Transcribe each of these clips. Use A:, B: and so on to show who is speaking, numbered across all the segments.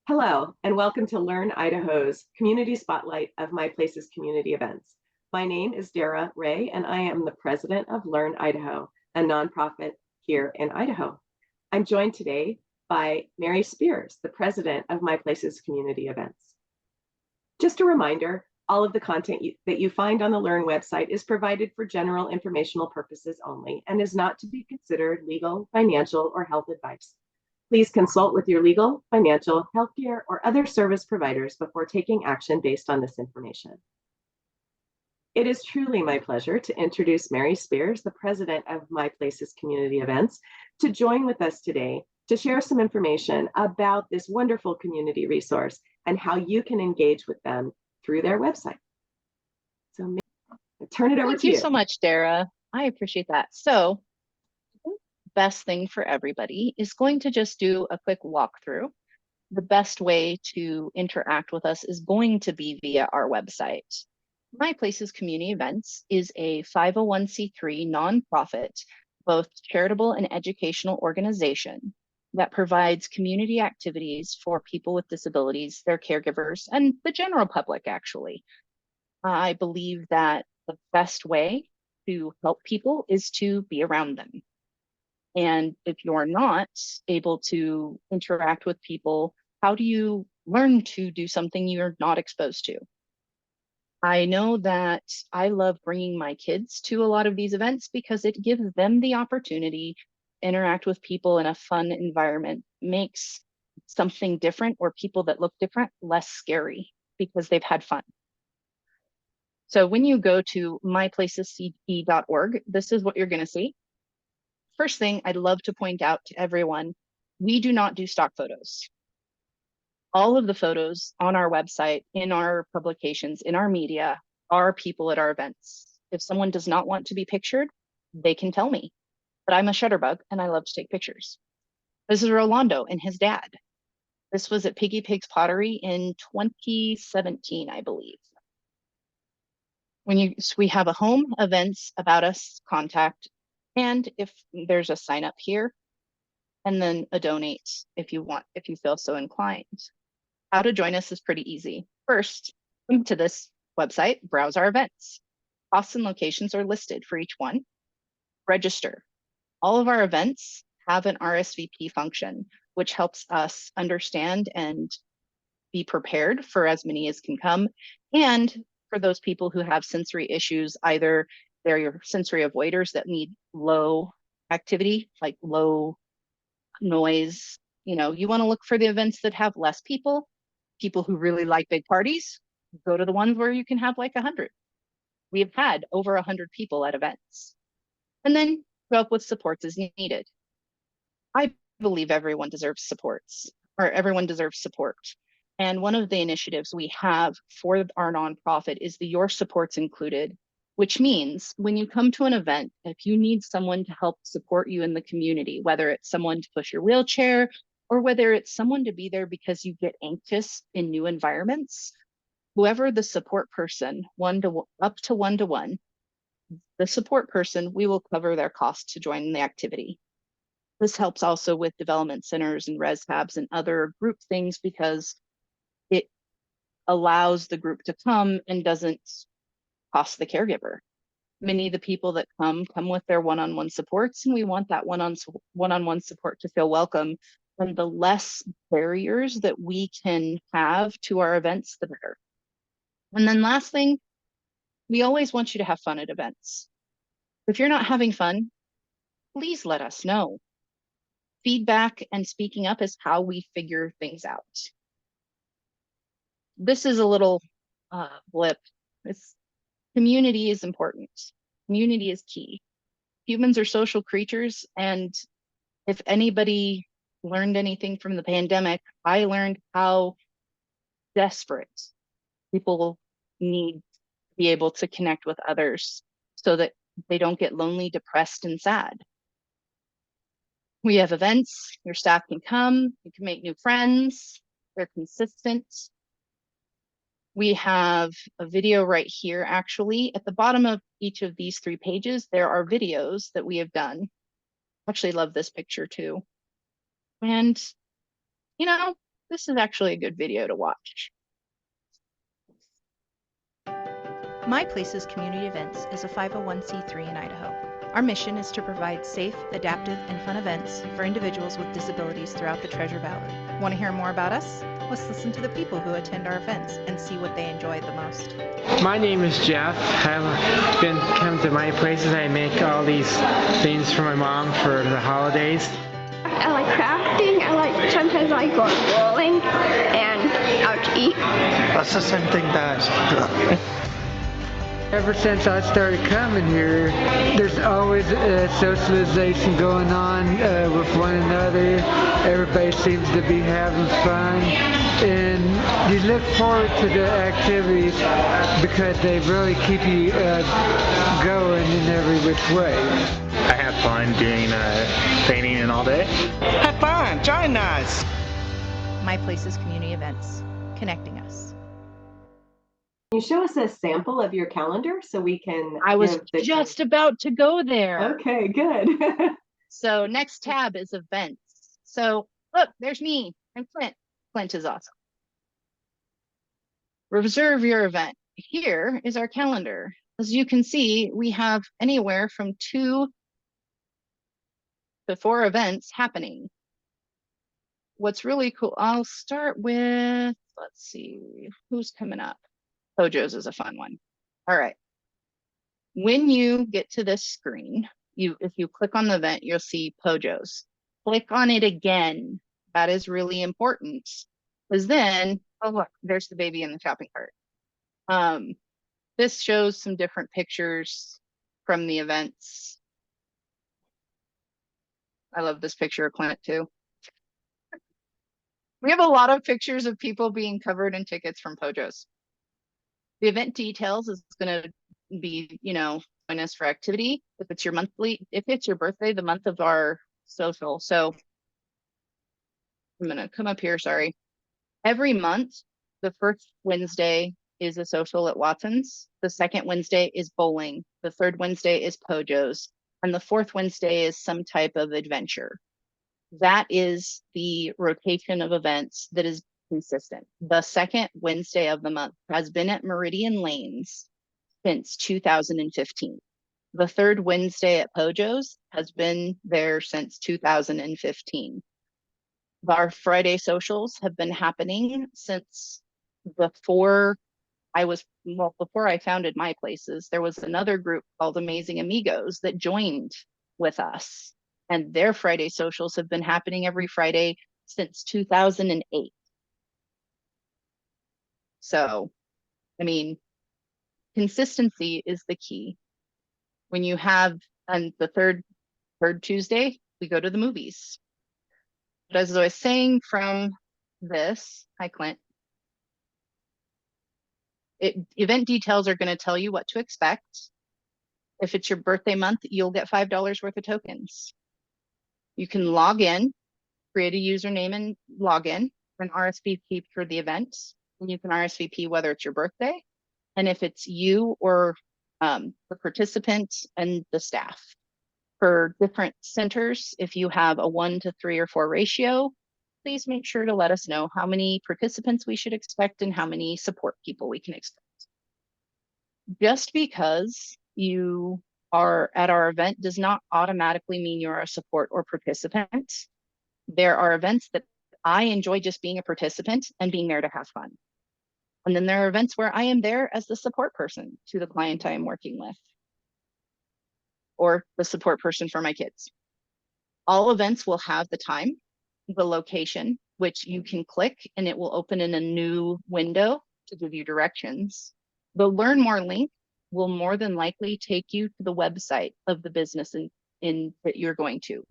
A: Hello, and welcome to Learn Idaho's Community Spotlight of MyPlaces community events. My name is Dara Ray, and I am the president of Learn Idaho, a nonprofit here in Idaho. I'm joined today by Mary Spears, the president of MyPlaces community events. Just a reminder, all of the content that you find on the Learn website is provided for general informational purposes only and is not to be considered legal, financial, or health advice. Please consult with your legal, financial, healthcare, or other service providers before taking action based on this information. It is truly my pleasure to introduce Mary Spears, the president of MyPlaces community events, to join with us today to share some information about this wonderful community resource and how you can engage with them through their website. So I'll turn it over to you.
B: Thank you so much, Dara. I appreciate that. So best thing for everybody is going to just do a quick walkthrough. The best way to interact with us is going to be via our website. MyPlaces Community Events is a 501c3 nonprofit, both charitable and educational organization that provides community activities for people with disabilities, their caregivers, and the general public, actually. I believe that the best way to help people is to be around them. And if you're not able to interact with people, how do you learn to do something you're not exposed to? I know that I love bringing my kids to a lot of these events because it gives them the opportunity to interact with people in a fun environment, makes something different or people that look different less scary because they've had fun. So when you go to myplacesce.org, this is what you're going to see. First thing I'd love to point out to everyone, we do not do stock photos. All of the photos on our website, in our publications, in our media, are people at our events. If someone does not want to be pictured, they can tell me. But I'm a shutterbug and I love to take pictures. This is Rolando and his dad. This was at Piggy Pig's Pottery in 2017, I believe. We have a home, events, about us, contact, and if there's a sign up here, and then a donate if you want, if you feel so inclined. How to join us is pretty easy. First, come to this website, browse our events. Costs and locations are listed for each one. Register. All of our events have an RSVP function, which helps us understand and be prepared for as many as can come. And for those people who have sensory issues, either they're your sensory avoiders that need low activity, like low noise. You want to look for the events that have less people who really like big parties, go to the ones where you can have like 100. We have had over 100 people at events. And then go up with supports as needed. I believe everyone deserves support. And one of the initiatives we have for our nonprofit is the Your Supports Included, which means when you come to an event, if you need someone to help support you in the community, whether it's someone to push your wheelchair or whether it's someone to be there because you get anxious in new environments, whoever the support person, up to one-to-one, the support person, we will cover their cost to join the activity. This helps also with development centers and res habs and other group things because it allows the group to come and doesn't cost the caregiver. Many of the people that come with their one-on-one supports, and we want that one-on-one support to feel welcome. And the less barriers that we can have to our events, the better. And then last thing, we always want you to have fun at events. If you're not having fun, please let us know. Feedback and speaking up is how we figure things out. This is a little blip. Community is important. Community is key. Humans are social creatures, and if anybody learned anything from the pandemic, I learned how desperate people need to be able to connect with others so that they don't get lonely, depressed, and sad. We have events, your staff can come, you can make new friends, they're consistent. We have a video right here, actually. At the bottom of each of these 3 pages, there are videos that we have done. I actually love this picture too. And, this is actually a good video to watch.
C: MyPlaces Community Events is a 501c3 in Idaho. Our mission is to provide safe, adaptive, and fun events for individuals with disabilities throughout the Treasure Valley. Want to hear more about us? Let's listen to the people who attend our events and see what they enjoy the most.
D: My name is Jeff. I've been come to MyPlaces. I make all these things for my mom for the holidays.
E: I like crafting. Sometimes I go bowling and out to eat.
F: That's the same thing that
D: Ever since I started coming here, there's always socialization going on with one another. Everybody seems to be having fun, and you look forward to the activities because they really keep you going in every which way.
G: I have fun doing painting and all day.
F: have fun, join us.
C: MyPlaces Community Events, connecting us.
A: Can you show us a sample of your calendar so we can?
B: I was just about to go there.
A: Okay, good.
B: So next tab is events. So look, there's me and Clint. Clint is awesome. Reserve your event. Here is our calendar. As you can see, we have anywhere from 2 to 4 events happening. What's really cool, I'll start with, let's see, who's coming up? Pojo's is a fun one. All right. When you get to this screen, if you click on the event, you'll see Pojo's. Click on it again. That is really important. Because then, oh look, there's the baby in the shopping cart. This shows some different pictures from the events. I love this picture of Clint too. We have a lot of pictures of people being covered in tickets from Pojo's. The event details is going to be, join us for activity. If it's your birthday, the month of our social. So I'm going to come up here. Sorry. Every month, the first Wednesday is a social at Watson's. The second Wednesday is bowling. The third Wednesday is Pojo's. And the fourth Wednesday is some type of adventure. That is the rotation of events that is consistent. The second Wednesday of the month has been at Meridian Lanes since 2015. The third Wednesday at Pojo's has been there since 2015. Our Friday socials have been happening since before I founded MyPlaces. There was another group called Amazing Amigos that joined with us, and their Friday socials have been happening every Friday since 2008. So, consistency is the key. When you have on the third Tuesday, we go to the movies. But as I was saying from this, hi Clint, event details are going to tell you what to expect. If it's your birthday month, you'll get $5 worth of tokens. You can log in, create a username and log in, and RSVP for the event. And you can RSVP whether it's your birthday, and if it's you or the participant and the staff. For different centers, if you have a 1 to 3 or 4 ratio, please make sure to let us know how many participants we should expect and how many support people we can expect. Just because you are at our event does not automatically mean you're a support or participant. There are events that I enjoy just being a participant and being there to have fun. And then there are events where I am there as the support person to the client I am working with, or the support person for my kids. All events will have the time, the location, which you can click and it will open in a new window to give you directions. The Learn More link will more than likely take you to the website of the business in that you're going to.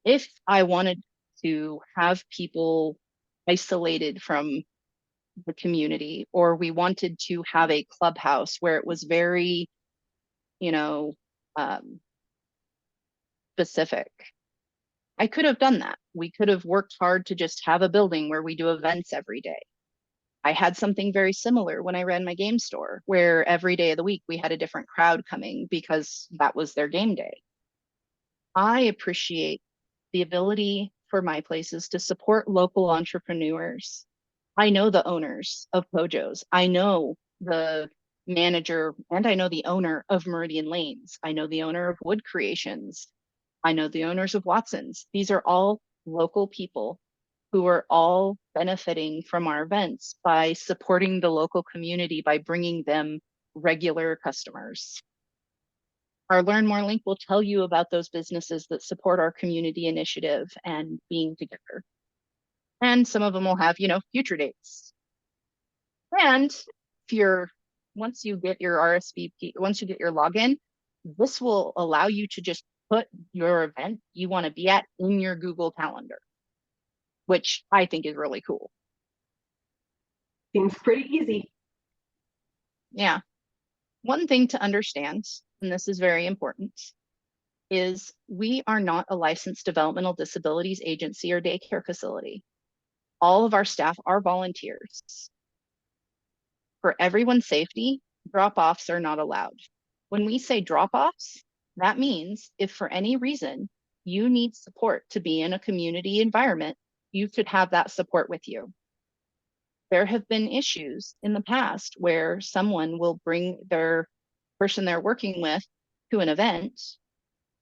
B: If I wanted to have people isolated from the community, or we wanted to have a clubhouse where it was very, specific, I could have done that. We could have worked hard to just have a building where we do events every day. I had something very similar when I ran my game store, where every day of the week we had a different crowd coming because that was their game day. I appreciate the ability for MyPlaces to support local entrepreneurs. I know the owners of Pojo's. I know the manager, and I know the owner of Meridian Lanes. I know the owner of Wood Creations. I know the owners of Watson's. These are all local people who are all benefiting from our events by supporting the local community, by bringing them regular customers. Our Learn More link will tell you about those businesses that support our community initiative and being together. And some of them will have, future dates. And if once you get your RSVP, once you get your login, this will allow you to just put your event you want to be at in your Google Calendar, which I think is really cool.
A: Seems pretty easy.
B: Yeah. One thing to understand, and this is very important, is we are not a licensed developmental disabilities agency or daycare facility. All of our staff are volunteers. For everyone's safety, drop-offs are not allowed. When we say drop-offs, that means if for any reason you need support to be in a community environment, you should have that support with you. There have been issues in the past where someone will bring their person they're working with to an event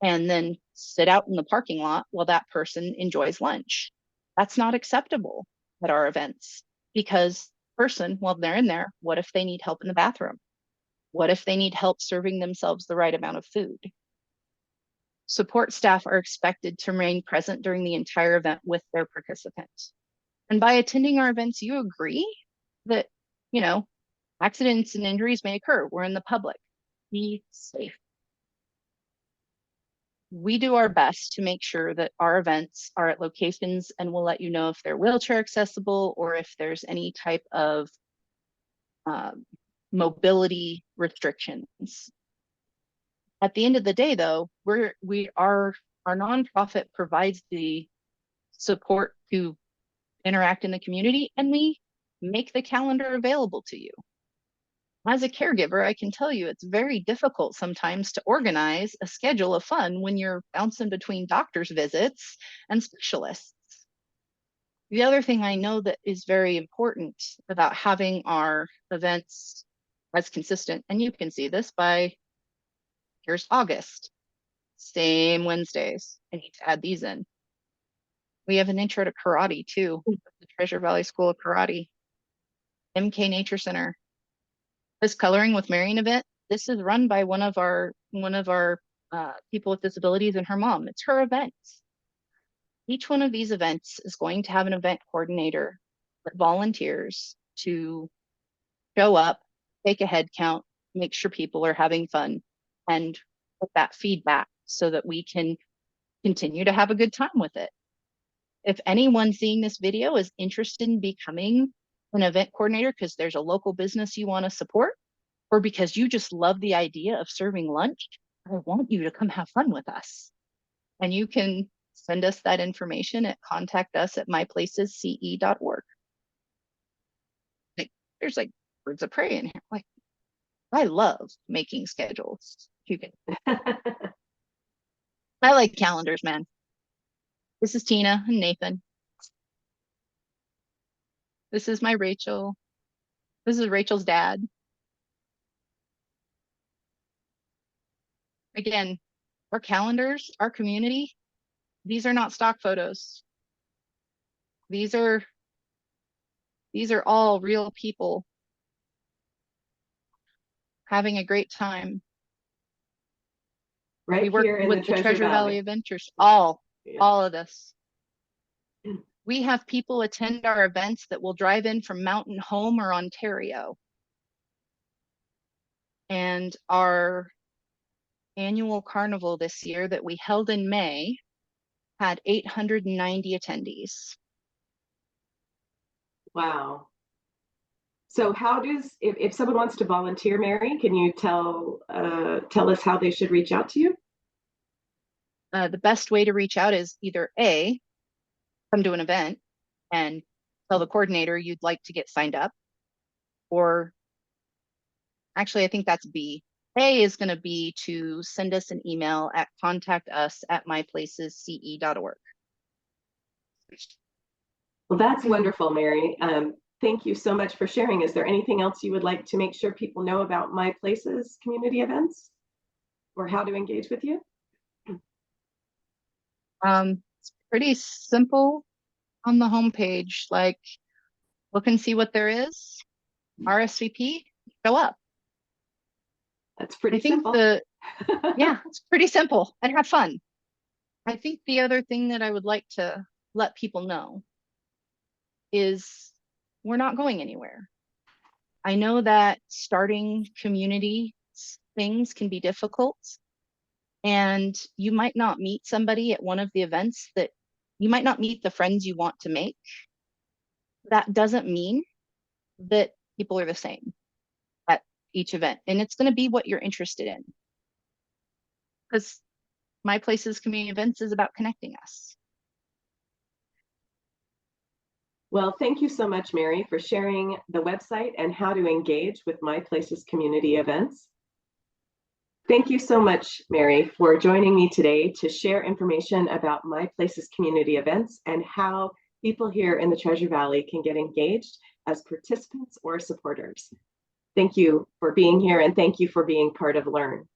B: and then sit out in the parking lot while that person enjoys lunch. That's not acceptable at our events, because person, while they're in there, what if they need help in the bathroom? What if they need help serving themselves the right amount of food? Support staff are expected to remain present during the entire event with their participants. And by attending our events, you agree that, accidents and injuries may occur. We're in the public. Be safe. We do our best to make sure that our events are at locations, and we'll let you know if they're wheelchair accessible or if there's any type of mobility restrictions. At the end of the day, though, our nonprofit provides the support to interact in the community, and we make the calendar available to you. As a caregiver, I can tell you it's very difficult sometimes to organize a schedule of fun when you're bouncing between doctor's visits and specialists. The other thing I know that is very important about having our events as consistent, and you can see this by, here's August, same Wednesdays. I need to add these in. We have an intro to karate too, the Treasure Valley School of Karate, MK Nature Center. This Coloring with Marion event, this is run by one of our people with disabilities and her mom. It's her event. Each one of these events is going to have an event coordinator that volunteers to show up, take a head count, make sure people are having fun, and put that feedback so that we can continue to have a good time with it. If anyone seeing this video is interested in becoming an event coordinator because there's a local business you want to support, or because you just love the idea of serving lunch, I want you to come have fun with us. And you can send us that information at contactus@myplacesce.org. There's like birds of prey in here. Like, I love making schedules. You can. I like calendars, man. This is Tina and Nathan. This is my Rachel. This is Rachel's dad. Again, our calendars, our community, these are not stock photos. These are all real people having a great time.
A: Right
B: we work
A: here in
B: with
A: the
B: Treasure Valley Adventures, all of this. We have people attend our events that will drive in from Mountain Home or Ontario. And our annual carnival this year that we held in May had 890 attendees.
A: Wow. So how does, if someone wants to volunteer, Mary, can you tell us how they should reach out to you?
B: The best way to reach out is either A, come to an event and tell the coordinator you'd like to get signed up, or actually, I think that's B. A is going to be to send us an email at contactus@myplacesce.org.
A: Well, that's wonderful, Mary. Thank you so much for sharing. Is there anything else you would like to make sure people know about MyPlaces community events or how to engage with you?
B: It's pretty simple on the homepage. Like, look and see what there is. RSVP, show up.
A: That's pretty
B: I think
A: simple.
B: yeah, it's pretty simple and have fun. I think the other thing that I would like to let people know is we're not going anywhere. I know that starting community things can be difficult, and you might not meet somebody at one of the events that you might not meet the friends you want to make. That doesn't mean that people are the same at each event, and it's going to be what you're interested in. Because MyPlaces community events is about connecting us.
A: Well, thank you so much, Mary, for sharing the website and how to engage with MyPlaces community events. Thank you so much, Mary, for joining me today to share information about MyPlaces community events and how people here in the Treasure Valley can get engaged as participants or supporters. Thank you for being here, and thank you for being part of Learn.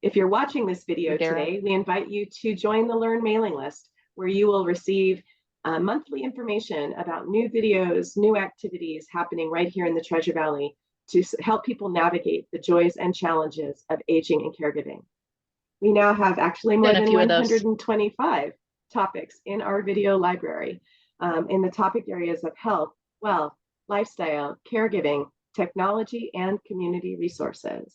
A: If you're watching this video today, we invite you to join the Learn mailing list, where you will receive monthly information about new videos, new activities happening right here in the Treasure Valley to help people navigate the joys and challenges of aging and caregiving. We now have actually more than 125 topics in our video library in the topic areas of health, wealth, lifestyle, caregiving, technology, and community resources.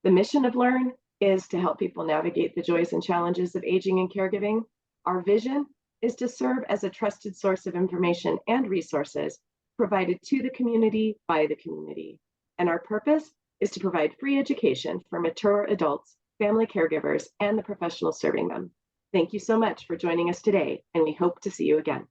A: The mission of Learn is to help people navigate the joys and challenges of aging and caregiving. Our vision is to serve as a trusted source of information and resources provided to the community by the community. And our purpose is to provide free education for mature adults, family caregivers, and the professionals serving them. Thank you so much for joining us today, and we hope to see you again.